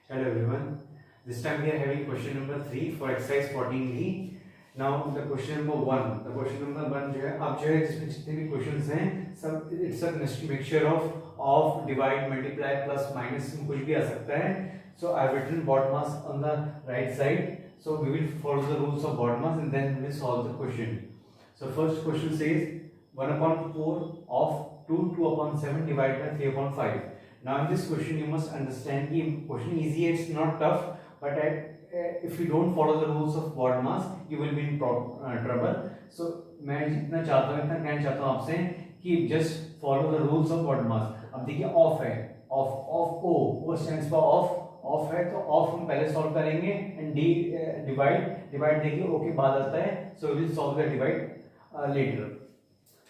Hello everyone. This time we are having question number 3 for exercise 14D. Now the question number 1. The question number 1 जो है अब जो है जिसमें जितने भी questions हैं सब it's a mixture of divide, multiply, plus, minus कुछ भी आ सकता है. So I have written BODMAS on the right side. So we will follow the rules of BODMAS and then we will solve the question. So first question says 1/4 of 2/7 divided by 3/5. Now in this question you must understand कि question easy है, it's not tough, but if you don't follow the rules of BODMAS you will be in trouble. So मैं जितना कहना चाहता हूँ आपसे कि just follow the rules of BODMAS. अब देखिए ऑफ है, of O stands for of है, तो ऑफ हम पहले सॉल्व करेंगे एंड डिवाइड देखिए ओ के बाद आता है, so we will solve the divide later.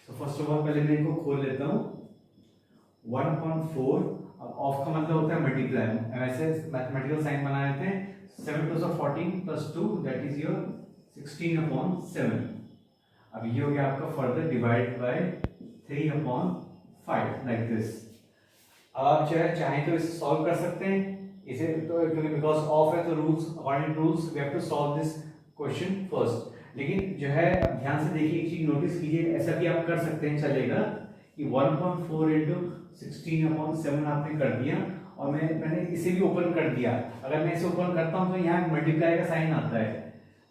So first of all पहले मैं इनको खोल लेता हूँ. 1/4 ऑफ का मतलब होता है मल्टीप्लाई. वैसे मैथमेटिकल साइन बनाए थे 7 2 14 plus 2 that is your 16/7. अब ये हो गया आपका further divide by 3/5 like this. अब आप चाहें तो इसे सॉल्व कर सकते हैं इसे, तो क्योंकि बिकॉज ऑफ है तो rules according rules we have to solve this question first. लेकिन जो है ध्यान से देखिए, एक चीज नोटिस कीजिए, ऐसा भी आप कर सकते हैं, चलेगा कि 1/4 into 16/7 आपने कर दिया और मैंने इसे भी ओपन कर दिया. अगर मैं इसे ओपन करता हूं तो यहाँ मल्टीप्लाई का साइन आता है,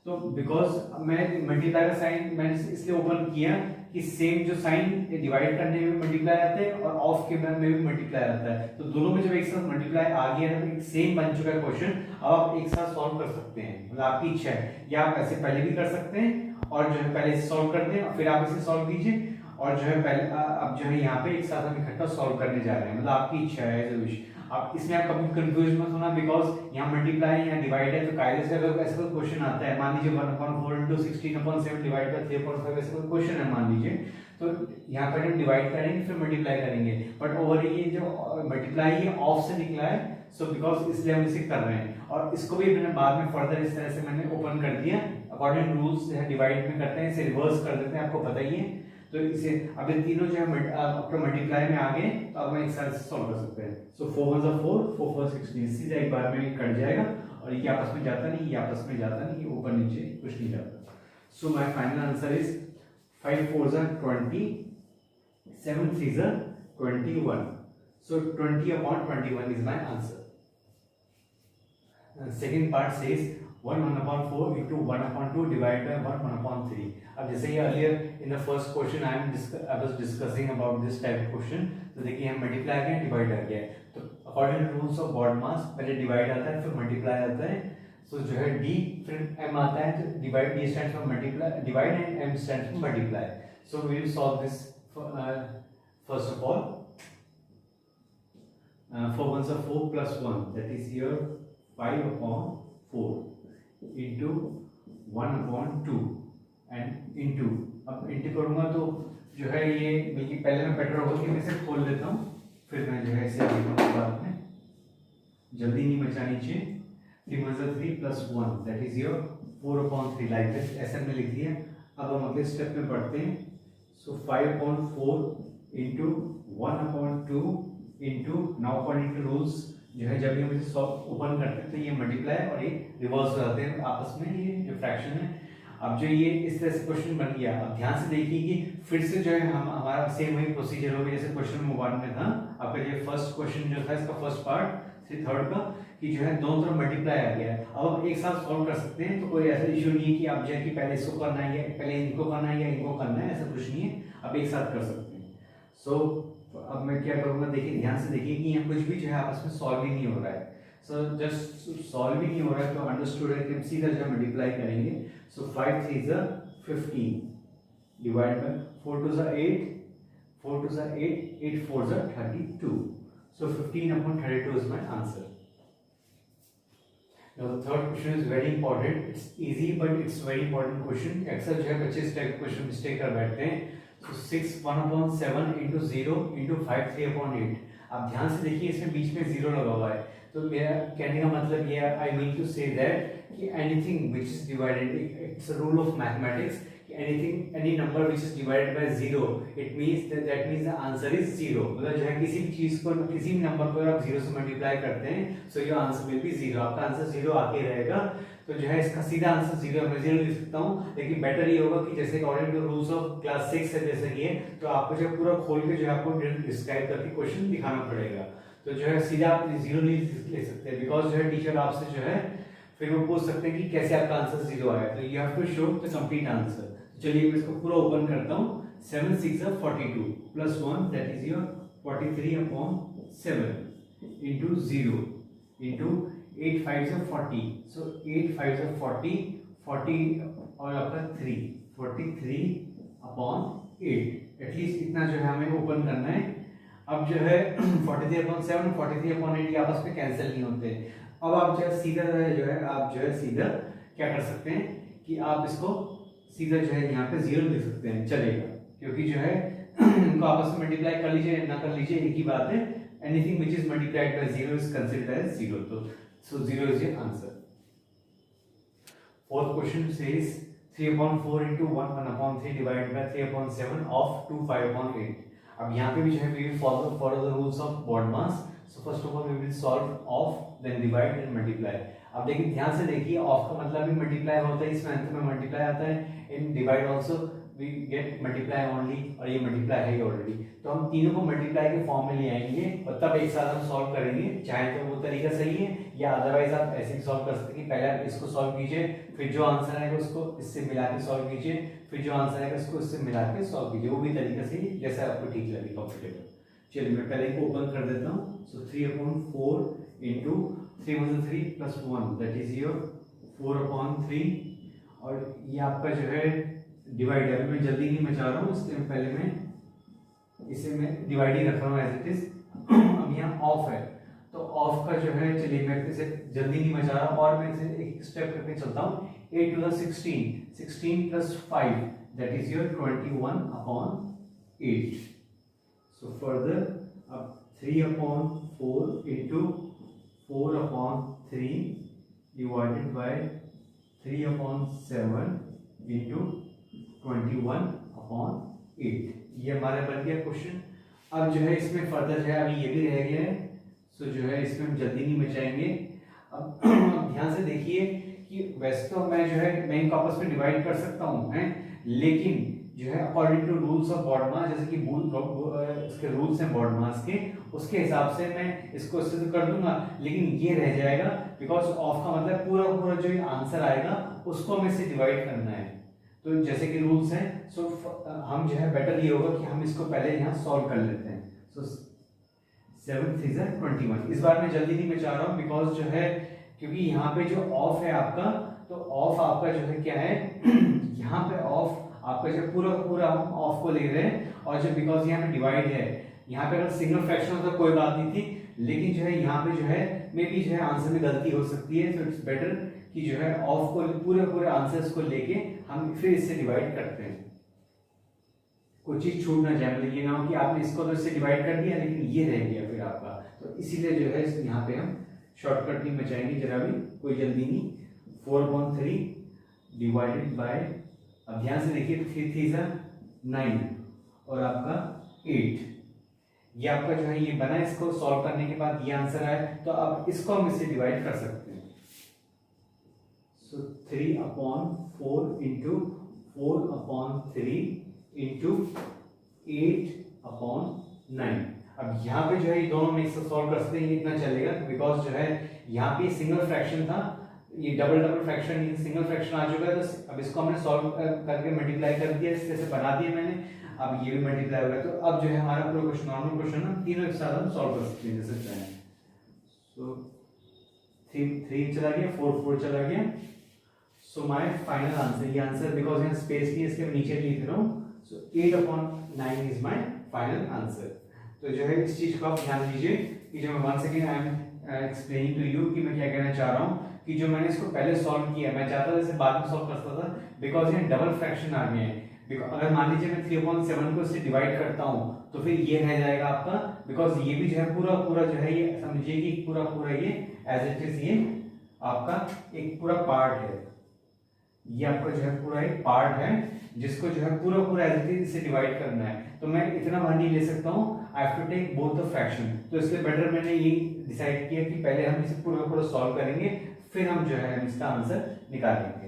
तो बिकॉज मैं मल्टीप्लाई का साइन मैंने इसलिए ओपन किया कि सेम जो साइन डिवाइड करने में मल्टीप्लाई आता है और ऑफ के में भी मल्टीप्लाई आता है, तो दोनों में जब एक साथ मल्टीप्लाई आ गया है तो एक सेम बन चुका है क्वेश्चन. अब आप एक साथ सॉल्व कर सकते हैं, मतलब आपकी इच्छा है, या आप ऐसे पहले भी कर सकते हैं और जो है पहले इसे सॉल्व कर दें और फिर आप इसे सॉल्व कीजिए, और जो है पहले अब जो है यहाँ पे एक साथ हम इकट्ठा सॉल्व करने जा रहे हैं, मतलब आपकी इच्छा है. आप इसमें आप कभी कंफ्यूज मत होना, बिकॉज यहाँ मल्टीप्लाई यहाँ डिवाइड है, तो कायदे से अगर ऐसा कोई क्वेश्चन आता है, मान लीजिए 1/4 into 16/7 डिवाइड बाय 3/5 ऐसा कोई क्वेश्चन है मान लीजिए, तो यहाँ पर हम डिवाइड करेंगे फिर मल्टीप्लाई करेंगे, बट ओवर ये जो मल्टीप्लाई है ऑफ से निकला है, सो बिकॉज इसलिए हम इसे कर रहे हैं. और इसको भी मैंने बाद में फर्दर इस तरह से मैंने ओपन कर दिया अकॉर्डिंग रूल्स. डिवाइड में करते हैं, इसे रिवर्स कर देते हैं, आपको पता ही है. तो इसे अब ये तीनों जो है आपका मल्टीप्लाई में आ गए, तो अब हम एक साथ सॉल्व कर सकते हैं. सो 4 1 4 4 4 16 सीधा एक बार में कट जाएगा, और ये आपस में जाता नहीं, ये आपस में जाता नहीं, ये ऊपर नीचे कुछ नहीं जाता. So my final answer is 5 4 20, 7 3 21. So 20/21 is my answer. Second part says 1/4 into 1/2 divided by 1/3. अब जैसे ये earlier in the first question I was discussing about this type of question. तो देखिए यहाँ मल्टीप्लाई आ गया, डिवाइड आ गया, तो according to rules of BODMAS पहले डिवाइड आता है फिर मल्टीप्लाई आता है. सो जो है D फिर M आता है, तो divide D stands for multiply, divide and M stands for multiply. So we will solve this first of all. 4 1 4 plus 1, that is here 5/4 into 1/2 and into. अब इंटू करूंगा तो जो है ये बल्कि पहले मैं बेटर होगा कि मैं इसे खोल लेता हूँ, फिर मैं जो है इसे लिखूंगा बाद में, जल्दी नहीं मचानी चाहिए. 3 1 3 plus 1, that is your 4/3 like this, ऐसे में लिख दिया. अब हम अगले स्टेप में बढ़ते हैं. So 5/4 into 1/2 into, now according to rules जो है जब भी हम इसे सॉल्व ओपन करते हैं तो ये मल्टीप्लाई और ये रिवर्स हो जाते हैं आपस में, ये जो फ्रैक्शन है. अब जो ये इस तरह से क्वेश्चन बन गया. अब ध्यान से देखिए कि फिर से जो है हम हमारा सेम वही प्रोसीजर होगा जैसे क्वेश्चन नंबर 1 में था. आपका ये फर्स्ट क्वेश्चन जो था इसका फर्स्ट पार्ट से थर्ड का, कि जो है दोनों तरफ मल्टीप्लाई आ गया है. अब हम एक साथ सॉल्व कर सकते हैं, तो कोई ऐसा इशू नहीं है कि आप जो है कि पहले इसको करना है या पहले इनको करना है या इनको करना है, ऐसा कुछ नहीं है, आप एक साथ कर सकते हैं. सो अब मैं क्या करूंगा, देखिए ध्यान से देखिए कि यहाँ कुछ भी जो है आपस में सॉल्व ही नहीं हो रहा है. सो जस्ट सॉल्व ही नहीं हो रहा है, तो अंडरस्टूड है कि हम सीधा जो मल्टीप्लाई करेंगे. सो 5 3 15 divide by 4 2 8, 4 2 8, 8 4 32. So 15/32 is my answer. Now the third question is very important. It's easy but it's very important question. अक्सर जो है बच्चे इस टाइप क्वेश्चन मिस्टेक कर बैठते हैं. So 6 1/7 into 0 into 5 3/8. आप ध्यान से देखिए इसमें बीच में 0 लगा हुआ है, तो मेरा कहने का मतलब ये I mean to say that कि anything which is divided, it's a rule of mathematics कि any number which is divided by 0, it means that means the answer is 0. मतलब जो है किसी भी चीज को, किसी भी नंबर को आप 0 से मल्टीप्लाई करते हैं, so your answer will be 0. आपका आंसर 0 आके रहेगा. तो जो है इसका सीधा आंसर 0 मैं 0 लिख सकता हूँ, लेकिन बेटर ये होगा कि जैसे according to rules of class 6 है जैसे कि है, तो आपको जो पूरा खोल के जो है आपको डिस्क्राइब करके क्वेश्चन दिखाना पड़ेगा. तो जो है सीधा आप 0 नहीं लिख सकते, बिकॉज जो है टीचर आपसे जो है फिर वो पूछ सकते हैं कि कैसे आपका आंसर 0 आया. तो you have to show the complete answer. चलिए मैं इसको पूरा ओपन करता हूँ. 7 6 42 plus 1 that is your 43/7 into 0 into 8 5 40. सो 8 5 40 और आपका 3 43/8. एटलीस्ट इतना जो है हमें ओपन करना है. अब जो है 43/7 43/8 ये आपस में कैंसिल नहीं होते. अब आप जो है सीधा सीधा क्या कर सकते हैं कि आप इसको सीधा जो है यहाँ पे 0 लिख सकते हैं, चलेगा, क्योंकि जो है इनको आपस में मल्टीप्लाई कर लीजिए ना कर लीजिए एक ही बात है. Anything which is multiplied by 0 is considered as 0. तो so 0 is your answer. Fourth question says 3/4 into 1/3 divided by 3/7 of 2 5/8. अब यहाँ पे भी जो है we will follow the rules of BODMAS. So first of all we will solve off, then divide and multiply. अब देखिए ध्यान से देखिए, ऑफ का मतलब भी मल्टीप्लाई होता है, इसमें अंत में मल्टीप्लाई आता है. In divide also we get multiply only, और ये मल्टीप्लाई है ऑलरेडी. तो हम तीनों को मल्टीप्लाई के फॉर्म में ले आएंगे और तब एक साथ हम सॉल्व करेंगे. चाहे तो वो तरीका सही है, या अदरवाइज आप ऐसे भी सॉल्व कर सकते हैं कि पहले आप इसको सॉल्व कीजिए, फिर जो आंसर आएगा उसको इससे मिला के सॉल्व कीजिए, फिर जो आंसर आएगा उसको इससे मिला के सॉल्व कीजिए. वो भी तरीका सही है, जैसा आपको ठीक लगे, कंफर्टेबल. चलिए मैं पहले इनको ओपन कर देता हूँ. सो 3/4 इंटू 3 × 3 + 1 दैट इज योर 4/3. और ये आपका जो है डिवाइड है. अभी मैं जल्दी नहीं मचा रहा हूँ, इसलिए पहले मैं इसे मैं डिवाइड ही रख रहा हूँ एज इट इज. अब यहाँ ऑफ है, तो ऑफ का जो है, चलिए मैं इसे जल्दी नहीं मचा रहा और मैं इसे एक स्टेप करके चलता हूँ. 8 to the 16 + 5 that is your 21/8. So further अब 3/4 into 4/3 divided by 3/7 into 21/8. ये हमारा बन गया क्वेश्चन. अब जो है इसमें फर्दर जो है अभी ये भी रह गया है, सो जो है इसमें हम जल्दी नहीं मचाएंगे. अब ध्यान से देखिए कि वैसे तो मैं जो है मैं इनको आपस में डिवाइड कर सकता हूँ हैं, लेकिन जो है according to rules of BODMAS, जैसे कि इसके रूल्स हैं BODMAS के, उसके हिसाब से मैं इसको इससे तो कर दूंगा, लेकिन ये रह जाएगा बिकॉज ऑफ का मतलब पूरा जो आंसर आएगा उसको हमें इससे डिवाइड करना है. तो जैसे कि रूल्स हैं, सो हम जो है बेटर ये होगा कि हम इसको पहले यहाँ सॉल्व कर लेते हैं. सो 7 3 21. इस बार मैं जल्दी नहीं में चाह रहा हूँ बिकॉज जो है क्योंकि यहाँ पे जो ऑफ है आपका, तो ऑफ आपका जो है क्या है यहाँ पे ऑफ आपका जो पूरा हम ऑफ को ले रहे हैं, और जो बिकॉज यहाँ पे डिवाइड है, यहाँ पे अगर सिंगल फ्रैक्शन होता कोई बात नहीं थी, लेकिन जो है यहाँ पे जो है मे बी जो है आंसर में गलती हो सकती है. तो इट्स बेटर कि जो है ऑफ को पूरे आंसर्स को लेके हम फिर इससे डिवाइड करते हैं. कोई चीज छूट ना जाए, मतलब ये ना हो कि आपने इसको तो इससे डिवाइड कर दिया लेकिन ये रह गया फिर आपका. तो इसीलिए जो है यहाँ पे हम शॉर्टकट नहीं बचाएंगे जरा भी, कोई जल्दी नहीं. 4/3 डिवाइडेड बाय, अब ध्यान से देखिए 3 3 9 और आपका 8. ये आपका जो है ये बना, इसको सॉल्व करने के बाद ये आंसर आया, तो अब इसको हम इससे डिवाइड कर सकते हैं. सो 3/4 इंटू 4/3 इंटू 8/9. अब यहाँ पे जो है ये दोनों में इसको सॉल्व कर सकते हैं, ये इतना चलेगा बिकॉज जो है यहाँ पे सिंगल फ्रैक्शन था, ये डबल फ्रैक्शन सिंगल फ्रैक्शन आ चुका है. तो अब इसको हमने सॉल्व करके मल्टीप्लाई कर दिया, इस तरह से बना दिया मैंने. अब ये भी मल्टीप्लाई हो गया, तो अब जो है हमारा पूरा क्वेश्चन नॉर्मल क्वेश्चन है, तीनों एक साथ हम सॉल्व कर सकते हैं जैसे चाहें. सो 3 चला गया, 4 चला गया. सो माय फाइनल आंसर, ये आंसर बिकॉज यहाँ स्पेस नहीं है इसके नीचे लिख रहा हूँ. सो 8/9 इज माय फाइनल आंसर. तो जो है इस चीज को आप ध्यान दीजिए कि जो मैं once again I am explaining to you कि मैं क्या कहना चाह रहा हूँ, कि जो मैंने इसको पहले सॉल्व किया, मैं चाहता था जैसे बाद में सॉल्व कर सकता था, बिकॉज ये डबल फ्रैक्शन आ गए हैं. अगर मान लीजिए मैं 3/7 को इससे डिवाइड करता हूँ तो फिर ये रह जाएगा आपका, बिकॉज ये भी जो है पूरा जो है ये समझिए कि पूरा ये एज इट इज ये आपका एक पूरा पार्ट है. ये आपका जो है पूरा एक पार्ट है जिसको जो है पूरा पूरा एज इट इज इसे डिवाइड करना है, तो मैं इतना बार नहीं ले सकता हूँ, I have to take both the fraction. तो इसलिए बेटर मैंने ये डिसाइड किया कि पहले हम इसे पूरा पूरा सॉल्व करेंगे, फिर हम जो है इसका आंसर निकालेंगे।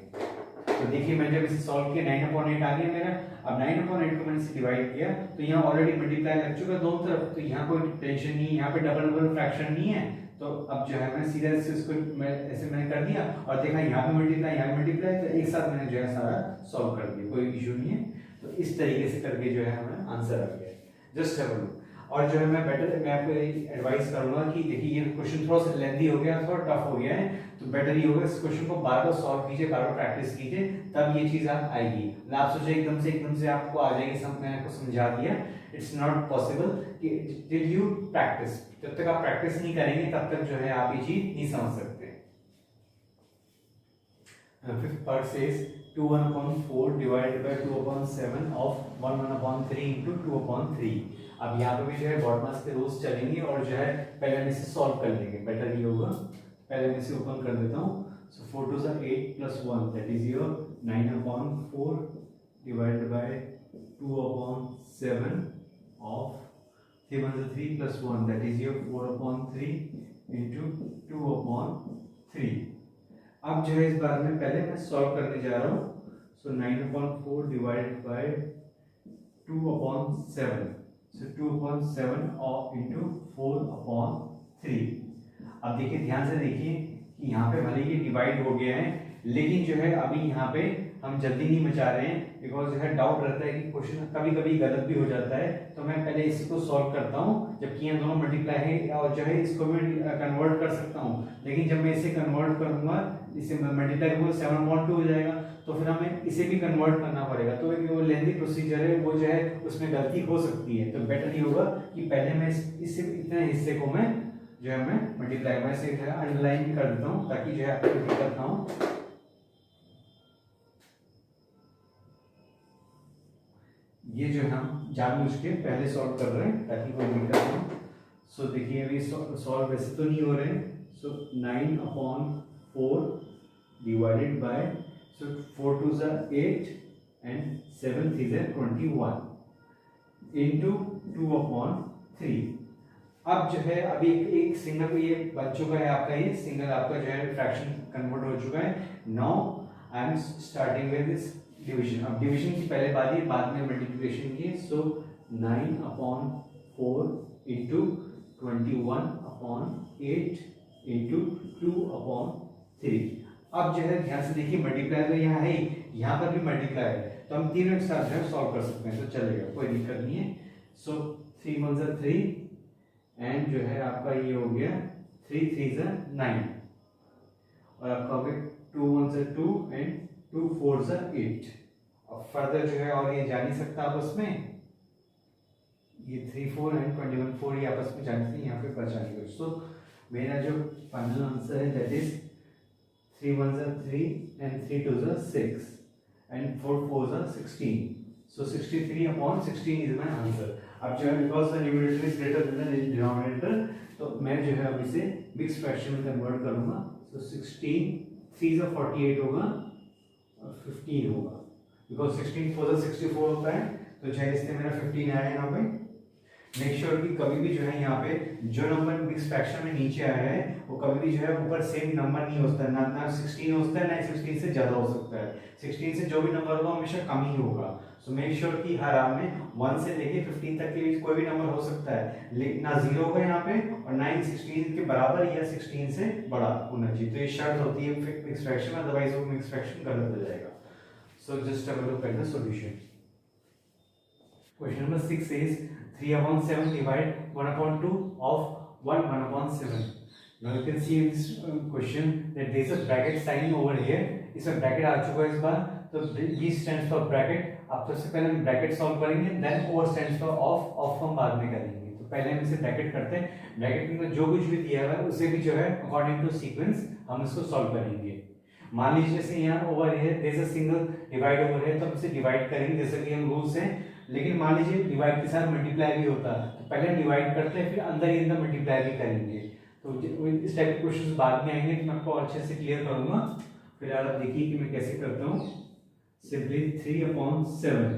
तो देखिए मैं जब इसे सॉल्व किया 9/8 आ गया मेरा। अब 9/8 को मैंने इसे डिवाइड किया तो यहाँ ऑलरेडी मल्टीप्लाई लग चुका दोनों तरफ, तो यहाँ कोई टेंशन नहीं है, यहाँ पे डबल डबल फ्रैक्शन नहीं है। तो अब जो है मैं सीधा से इसको मैं ऐसे मैंने कर दिया और देखा यहाँ पे मल्टीप्लाई यहाँ मल्टीप्लाई, तो एक साथ मैंने जो है सारा सॉल्व कर दिया, कोई इशू नहीं है। तो इस तरीके से करके जो है हमें आंसर आ गया। Just have a look. और जो है मैं आपको एडवाइस करूंगा कि देखिए ये क्वेश्चन थोड़ा सा लेंथी हो गया, थोड़ा टफ हो गया है, तो बेटर ये होगा इस क्वेश्चन को बार बार सॉल्व कीजिए, बार बार प्रैक्टिस कीजिए, तब ये चीज आप आएगी। आप सोचे एकदम से आपको आ जाएगी, सब मैंने आपको समझा दिया, इट्स नॉट पॉसिबल कि टिल यू प्रैक्टिस। जब तक आप प्रैक्टिस नहीं करेंगे तब तक जो है आप ये चीज नहीं समझ सकते। Fifth part says 2/1/4 divided by 2/7 of 1/3 into 2/3। अब यहाँ पे भी जो है ब्रॉडनेस के रूल्स चलेंगे और जो है पहले हम इसे सॉल्व कर लेंगे, बेटर ये होगा। पहले मैं इसे ओपन कर देता हूँ। सो 4 2 8 + 1 that is your 9/4 divided by 2/7 of 3 1 3 + 1 that is your 4/3 into 2/3। अब जो है इस बार में पहले मैं सॉल्व करने जा रहा हूँ। सो 9/4 divided by 2/7, so 2/7 of into 4/3। अब देखिए ध्यान से देखिए कि यहाँ पे भले ही डिवाइड हो गया है, लेकिन जो है अभी यहाँ पे हम जल्दी नहीं मचा रहे हैं, बिकॉज जो है डाउट रहता है कि क्वेश्चन कभी कभी गलत भी हो जाता है। तो मैं पहले इसको सॉल्व करता हूँ, जबकि ये दोनों मल्टीप्लाई है और जो है इसको मैं कन्वर्ट कर सकता हूँ, लेकिन जब मैं इसे कन्वर्ट करूंगा, इसे मल्टीप्लाई करूंगा 7/2 हो जाएगा, तो फिर हमें इसे भी कन्वर्ट करना पड़ेगा। तो वो लेंथी प्रोसीजर है, वो जो है उसमें गलती हो सकती है। तो बेटर ये होगा कि पहले मैं इससे इतने हिस्से को मैं जो है मैं मल्टीप्लाई में से अंडरलाइन कर देता हूँ, ताकि जो है आपको दिक्कत ना हो। ये जो है हम जानबूझ के पहले सॉल्व कर रहे हैं ताकि कोई दिक्कत ना हो। सो देखिए अभी सॉल्व वैसे तो नहीं हो रहे हैं। सो 9/4 divided by, so 4 2 8 and 7 3 21 into 2/3। अब जो है अभी एक सिंगल ये बन चुका है आपका, ये सिंगल आपका जो है फ्रैक्शन कन्वर्ट हो चुका है। Now I am starting with this division. अब डिवीजन की पहले बात ही, बाद में मल्टीप्लिकेशन की। सो 9/4 इंटू 21/8 इंटू 2/3। अब जो है ध्यान से देखिए मल्टीप्लाई तो यहाँ है, यहाँ पर भी मल्टीप्लाई है, तो हम तीनों एक साथ जो है सॉल्व कर सकते हैं, तो चलेगा, कोई दिक्कत नहीं है। सो 3 1 3 एंड जो है आपका ये हो गया 3 3 9, और आपका हो गया 2 1 2 एंड 2 4 8। अब फर्दर जो है और ये जा नहीं सकता आपस में, ये 3 4 एंड 21 4 ये आपस में जाने से यहाँ पे बचा नहीं कुछ। तो मेरा जो फाइनल आंसर है that is 3 1 3 and 3 2 6 and 4 4 16। So 63/16 is my answer। अब जो है because the numerator is greater than the denominator, तो मैं जो है अब इसे मिक्स फ्रैक्शन में कन्वर्ट करूंगा। So 16 3 48 होगा और 15 होगा, because 16 4 64 होता है, तो चाहे इससे मेरा 15 आया यहाँ पे। मेक श्योर कि कभी भी जो है यहाँ पे जो नंबर मिक्स फ्रैक्शन में नीचे आया है वो कभी भी जो है ऊपर सेम नंबर नहीं होता है, ना 16 होता है ना 16 से ज्यादा हो सकता है। 16 से जो भी नंबर होगा हमेशा कम ही होगा। सो मेक श्योर कि हर आर्म में 1 से लेके 15 तक के बीच कोई भी नंबर हो सकता है, लेकिन ना 0 होगा यहाँ पे और ना ही 16 के बराबर या 16 से बड़ा होना चाहिए। तो ये शर्त होती है मिक्स फ्रैक्शन, अदरवाइज वो मिक्स फ्रैक्शन गलत हो जाएगा। So just have a look at the solution. Question number 6 is 3/7 divide 1/2 of 1/7। Now you can see in this question that there is a bracket sign over here। इसमें bracket आ चुका है इस बार, तो B stands for bracket। अब सबसे पहले हम bracket solve करेंगे, then O stands for of हम बाद में करेंगे। तो पहले हम इसे ब्रैकेट करते हैं। ब्रैकेट में जो कुछ भी दिया हुआ है उसे भी जो है अकॉर्डिंग टू सीक्वेंस हम इसको सॉल्व करेंगे। मान लीजिए जैसे यहाँ ओवर है there is a single divide over है, तो हम इसे डिवाइड करेंगे जैसे कि हम रूल्स हैं। लेकिन मान लीजिए डिवाइड के साथ मल्टीप्लाई भी होता है, तो पहले डिवाइड करते हैं फिर अंदर ही अंदर मल्टीप्लाई भी करेंगे। तो इस टाइप के क्वेश्चंस बाद में आएंगे, तो मैं आपको अच्छे से क्लियर करूंगा। फिलहाल आप देखिए कि मैं कैसे करता हूँ, सिंपली 3/7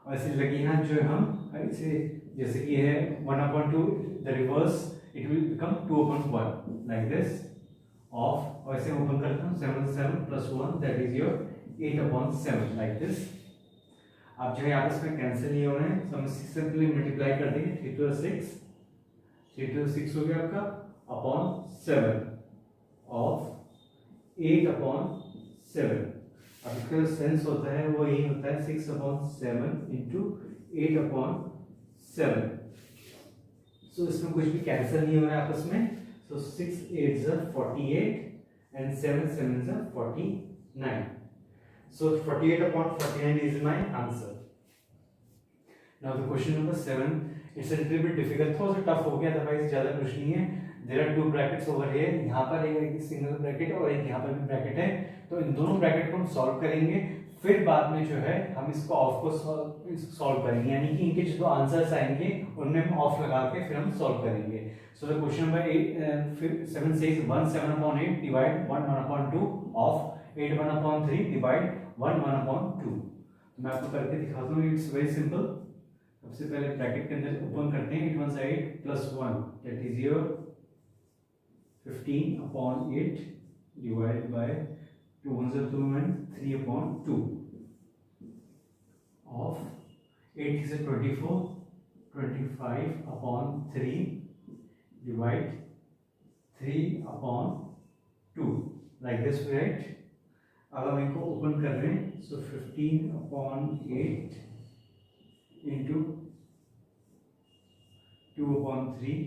और ऐसे लगे यहाँ जो हम इसे जैसे कि है 1/2 the reverse it will become 2/1 like this of, और ऐसे ओपन करता हूँ 7 7 + 1 that is your 8/7 like this. अब जो है आपस में कैंसिल नहीं हो रहे हैं, तो हम सिंपली मल्टीप्लाई कर देंगे 3 to 6, 3 to 6 हो गया आपका अपॉन 7 ऑफ 8/7। अब इसका जो सेंस होता है वो यही होता है 6/7 इंटू 8/7। सो इसमें कुछ भी कैंसिल नहीं हो रहा है आपस में, सो 6 8s are 48 and 7 7s are 49. So 48/49 is my answer. Now the question number 7, it's a little bit difficult, थोड़ा सा टफ हो गया, अदरवाइज ज्यादा कुछ नहीं है। There are two brackets over here, यहाँ पर एक सिंगल ब्रैकेट और एक यहाँ पर भी ब्रैकेट है, तो इन दोनों ब्रैकेट को हम सॉल्व करेंगे, फिर बाद में जो है हम इसको ऑफ को सॉल्व करेंगे, यानी कि इनके जो आंसर्स आएंगे उनमें हम ऑफ लगा के फिर हम सॉल्व करेंगे। So the question number 7 says 1 7/8 divide 1 1/2 of 8 1/3 divide 1 1/2। मैं आपको करके दिखाता हूँ, इट्स वेरी सिंपल। सबसे पहले ब्रैकेट के अंदर ओपन करते हैं 8 1 8 + 1 that is your 15/8 divided by 2 1 2 and 3/2 of 8 is 24 25/3 divide 3/2 like this we write। अब हम इनको ओपन कर रहे हैं, सो 15/8 into 2/3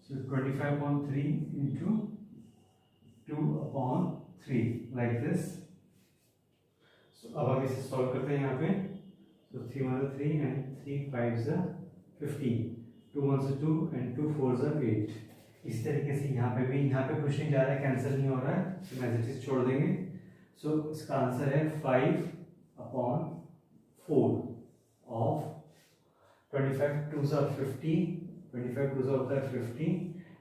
so 25/3 into 2/3 like this। so अब हम इसे सॉल्व करते हैं यहाँ पे, so 3 1 3 and 3 5 15, 2 1 2 and 2 4 8। इस तरीके से यहाँ पे भी, यहाँ पे कुछ नहीं जा रहा है, कैंसिल नहीं हो रहा है, तो मैं ऐसे चीज छोड़ देंगे। सो इसका आंसर है 5/4 ऑफ 25 2s are 50, 25 2s होता है 50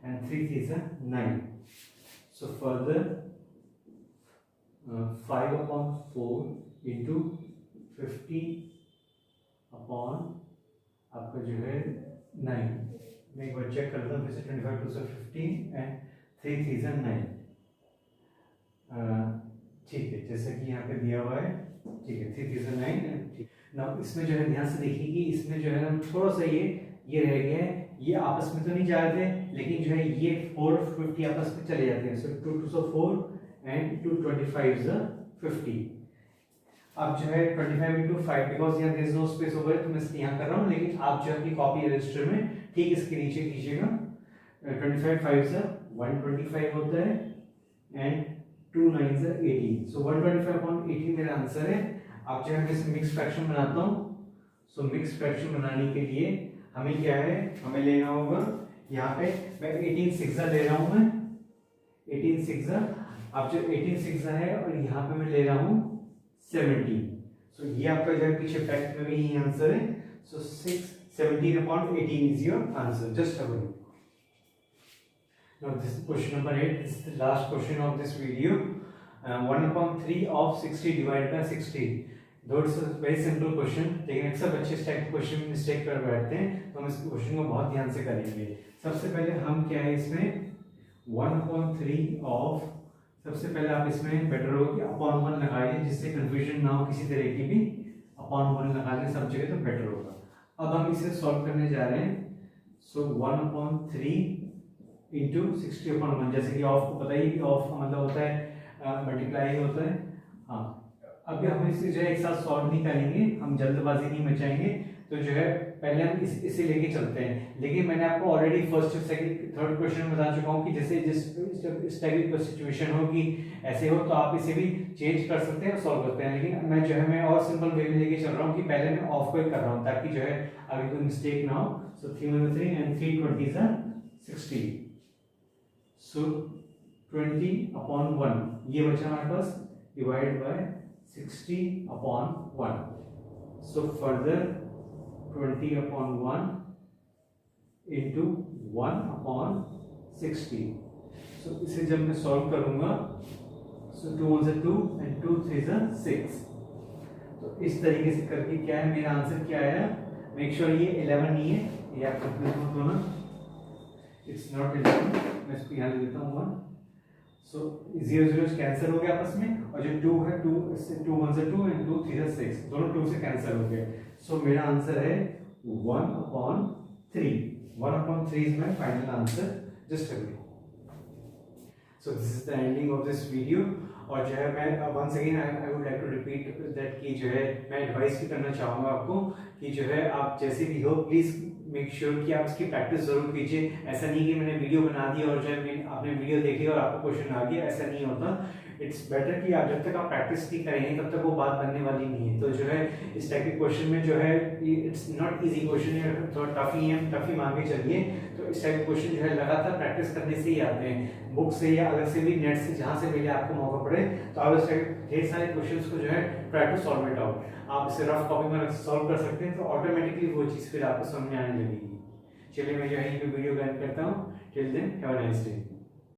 and 3 3s are 9। so further 5/4 into 50 upon आपका जो है 9, मैं एक बार चेक करता हूँ, वैसे 25 2s are 50 and 3 3s are 9। ठीक है, जैसा कि यहाँ पे दिया हुआ है, ठीक है 3 3s are 9। ना इसमें जो है ध्यान से देखिए कि इसमें जो है ना थोड़ा सा ये रह गया है, ये आपस में तो नहीं जा रहे थे, लेकिन जो है ये 4 50 आपस में चले जाते हैं, सो 2 2s are 4 and 2 25s are 50। अब जो है 25 into 5 बिकॉज यहाँ there is no space over, तो मैं यहाँ कर रहा हूँ, लेकिन आप जो अपनी कॉपी रजिस्टर में ठीक इसके नीचे कीजिएगा। 25 5s are 125 होता है एंड 2 9s are 18, सो 125/18 मेरा आंसर है। अब जो है मैं इसे मिक्स फ्रैक्शन बनाता हूँ, सो मिक्स फ्रैक्शन बनाने के लिए हमें क्या है, हमें लेना होगा यहाँ पे, मैं 18 6 ले रहा हूँ, मैं 18 6 अब जो 18 6 है और यहाँ पे मैं ले रहा हूँ 17, सो ये आपका जो है पीछे फैक्ट में भी यही आंसर है। सो 17/18 is your answer, just have a look। Now this is question number 8, this is the last question of this video। 1/3 of 60 divided by 60, though it's a very simple question, लेकिन अक्सर बच्चे इस type के question में mistake कर बैठते हैं, तो हम इस क्वेश्चन को बहुत ध्यान से करेंगे। सबसे पहले हम क्या है इसमें 1/3 ऑफ, सबसे पहले आप इसमें बेटर होगा कि अपॉन 1 लगाइए, जिससे कंफ्यूजन ना हो किसी तरह की भी, अपॉन 1 लगा लें सब जगह तो बेटर होगा। अब हम इसे सॉल्व करने जा रहे हैं, सो 1/3 इंटू 60/1, जैसे कि ऑफ को पता ही, ऑफ का मतलब होता है मल्टीप्लाई होता है। हाँ, अभी हम इसे जो है एक साथ सॉल्व नहीं करेंगे, हम जल्दबाजी नहीं मचाएंगे, तो जो है पहले हम इसे लेके चलते हैं। लेकिन मैंने आपको already first second third question में बता चुका हूँ कि जैसे इस टाइप की सिचुएशन हो कि ऐसे हो, तो आप इसे भी चेंज कर सकते हैं और सॉल्व करते हैं। लेकिन मैं जो है मैं और सिंपल वे में लेके चल रहा हूँ कि पहले मैं ऑफ को ही कर रहा हूँ, ताकि जो है आगे कोई मिस्टेक ना हो। सो 3 1 3 and 3 20s are 60, सो 20/1 ये बचा हमारे पास, divide by 60/1, so further 20/1 into 1/60 16। So इसे जब मैं सॉल्व करूंगा, सो 2 1 2 एंड 2 3 6। तो इस तरीके से करके क्या है मेरा आंसर क्या आया, मेक श्योर ये 11 नहीं है, ये आप कंप्लीट मत होना, इट्स नॉट 11, मैं इसको यहाँ लिख देता हूँ 1। सो 0 0 कैंसिल हो गया आपस में, और जो 2 है 2 से 2 1 से 2 एंड 2 3 से 6, दोनों 2 से कैंसिल हो गए। सो मेरा आंसर है 1/3। 1/3 is my final answer, just agree. So this is the ending of this video. और जो है मैं once again I would like to repeat that कि जो है मैं एडवाइस भी करना चाहूँगा आपको कि जो है आप जैसे भी हो प्लीज़ मेक श्योर कि आप इसकी प्रैक्टिस जरूर कीजिए। ऐसा नहीं कि मैंने वीडियो बना दी और जो है आपने वीडियो देखी और आपको क्वेश्चन आ गया, ऐसा नहीं होता। इट्स बेटर कि आप जब तक आप प्रैक्टिस नहीं करेंगे तब तक वो बात बनने वाली नहीं है। तो जो है इस टाइप के क्वेश्चन में जो है इट्स नॉट इजी क्वेश्चन है, थोड़ा टफ ही है, टफ ही मान के चलिए। तो इस टाइप के क्वेश्चन जो है लगातार प्रैक्टिस करने से ही आते हैं, बुक से या अलग से भी, नेट से, जहाँ से पहले आपको मौका पड़े। तो आप इस टाइप ढेर सारे क्वेश्चंस को जो है try to solve it out. आप इसे रफ कॉपी में सॉल्व कर सकते हैं, तो ऑटोमेटिकली वो चीज़ फिर आपको समझ में आने लगेगी। चलिए मैं जो है ये वीडियो का एंड करता हूँ। Till then have a nice day.